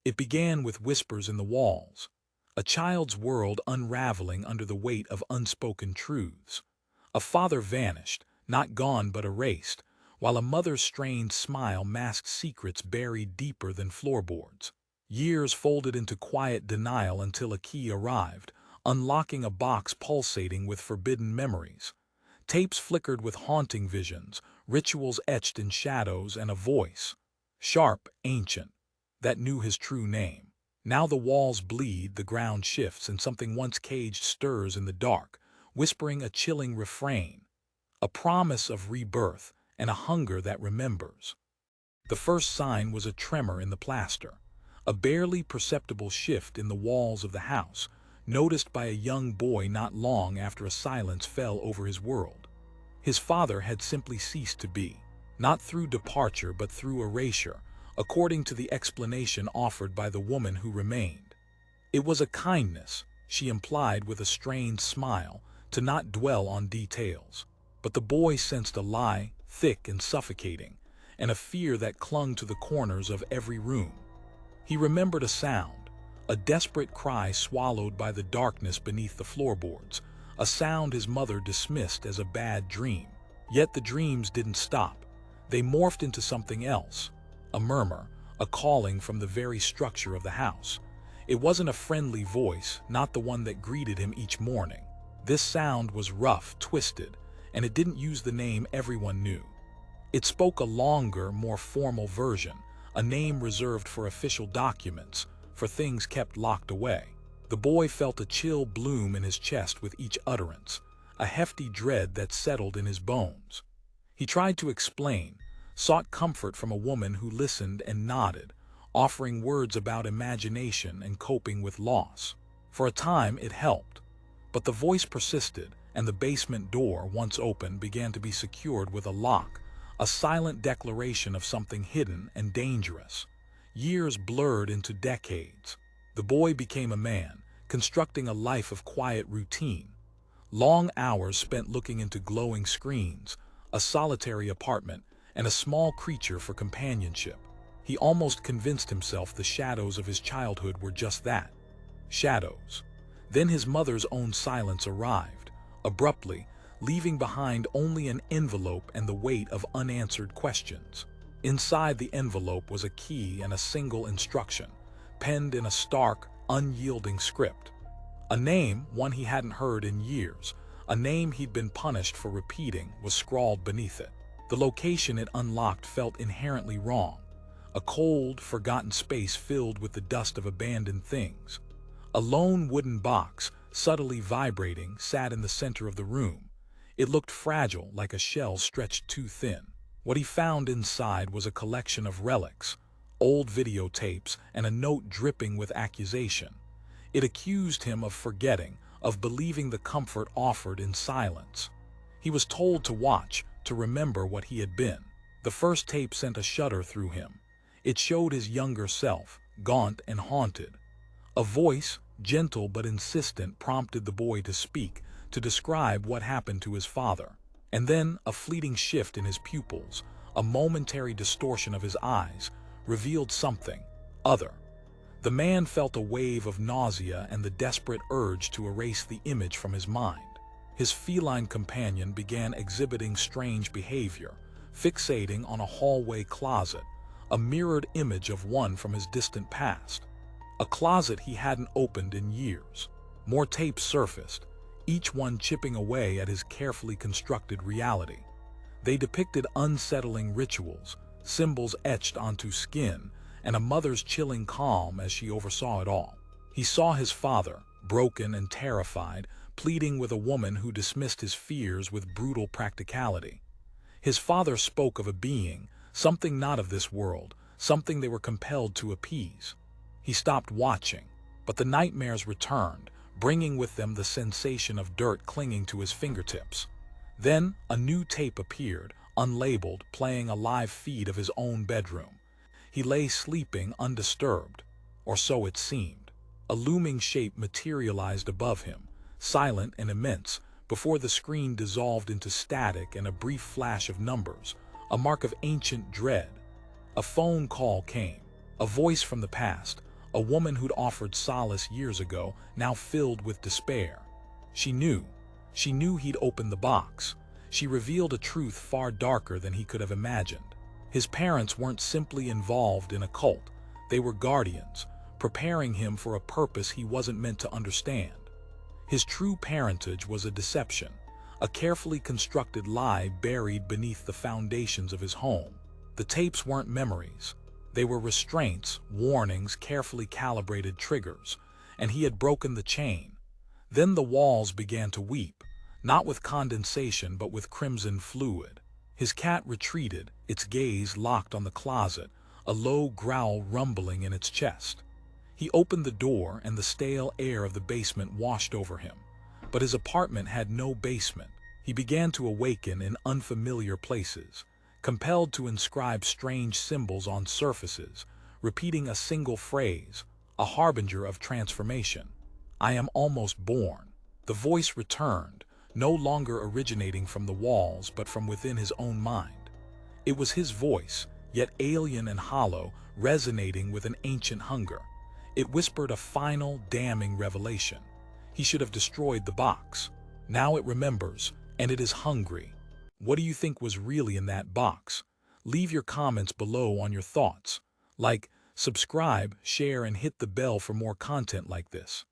It began with whispers in the walls, a child's world unraveling under the weight of unspoken truths. A father vanished, not gone but erased, while a mother's strained smile masked secrets buried deeper than floorboards. Years folded into quiet denial until a key arrived, unlocking a box pulsating with forbidden memories. Tapes flickered with haunting visions, rituals etched in shadows, and a voice, sharp, ancient, that knew his true name. Now the walls bleed, the ground shifts, and something once caged stirs in the dark, whispering a chilling refrain, a promise of rebirth and a hunger that remembers. The first sign was a tremor in the plaster, a barely perceptible shift in the walls of the house, noticed by a young boy not long after a silence fell over his world. His father had simply ceased to be, not through departure but through erasure, according to the explanation offered by the woman who remained. It was a kindness, she implied with a strained smile, to not dwell on details. But the boy sensed a lie, thick and suffocating, and a fear that clung to the corners of every room. He remembered a sound, a desperate cry swallowed by the darkness beneath the floorboards, a sound his mother dismissed as a bad dream. Yet the dreams didn't stop. They morphed into something else, a murmur, a calling from the very structure of the house. It wasn't a friendly voice, not the one that greeted him each morning. This sound was rough, twisted, and it didn't use the name everyone knew. It spoke a longer, more formal version, a name reserved for official documents, for things kept locked away. The boy felt a chill bloom in his chest with each utterance, a hefty dread that settled in his bones. He tried to explain, sought comfort from a woman who listened and nodded, offering words about imagination and coping with loss. For a time it helped, but the voice persisted, and the basement door, once open, began to be secured with a lock, a silent declaration of something hidden and dangerous. Years blurred into decades. The boy became a man, constructing a life of quiet routine. Long hours spent looking into glowing screens, a solitary apartment, and a small creature for companionship. He almost convinced himself the shadows of his childhood were just that, shadows. Then his mother's own silence arrived, abruptly, leaving behind only an envelope and the weight of unanswered questions. Inside the envelope was a key and a single instruction, penned in a stark, unyielding script. A name, one he hadn't heard in years, a name he'd been punished for repeating, was scrawled beneath it. The location it unlocked felt inherently wrong, a cold, forgotten space filled with the dust of abandoned things. A lone wooden box, subtly vibrating, sat in the center of the room. It looked fragile, like a shell stretched too thin. What he found inside was a collection of relics, old videotapes, and a note dripping with accusation. It accused him of forgetting, of believing the comfort offered in silence. He was told to watch, to remember what he had been. The first tape sent a shudder through him. It showed his younger self, gaunt and haunted. A voice, gentle but insistent, prompted the boy to speak, to describe what happened to his father. And then a fleeting shift in his pupils, a momentary distortion of his eyes, revealed something other. The man felt a wave of nausea and the desperate urge to erase the image from his mind. His feline companion began exhibiting strange behavior, fixating on a hallway closet, a mirrored image of one from his distant past. A closet he hadn't opened in years. More tapes surfaced, each one chipping away at his carefully constructed reality. They depicted unsettling rituals, symbols etched onto skin, and a mother's chilling calm as she oversaw it all. He saw his father, broken and terrified, pleading with a woman who dismissed his fears with brutal practicality. His father spoke of a being, something not of this world, something they were compelled to appease. He stopped watching, but the nightmares returned, bringing with them the sensation of dirt clinging to his fingertips. Then a new tape appeared, unlabeled, playing a live feed of his own bedroom. He lay sleeping undisturbed, or so it seemed. A looming shape materialized above him, silent and immense, before the screen dissolved into static and a brief flash of numbers, a mark of ancient dread. A phone call came, a voice from the past, A woman who'd offered solace years ago, now filled with despair. She knew. She knew he'd opened the box. She revealed a truth far darker than he could have imagined. His parents weren't simply involved in a cult. They were guardians, preparing him for a purpose he wasn't meant to understand. His true parentage was a deception, a carefully constructed lie buried beneath the foundations of his home. The tapes weren't memories. They were restraints, warnings, carefully calibrated triggers, and he had broken the chain. Then the walls began to weep, not with condensation but with crimson fluid. His cat retreated, its gaze locked on the closet, a low growl rumbling in its chest. He opened the door and the stale air of the basement washed over him. But his apartment had no basement. He began to awaken in unfamiliar places, compelled to inscribe strange symbols on surfaces, repeating a single phrase, a harbinger of transformation. "I am almost born." The voice returned, no longer originating from the walls but from within his own mind. It was his voice, yet alien and hollow, resonating with an ancient hunger. It whispered a final, damning revelation. He should have destroyed the box. Now it remembers, and it is hungry. What do you think was really in that box? Leave your comments below on your thoughts. Like, subscribe, share, and hit the bell for more content like this.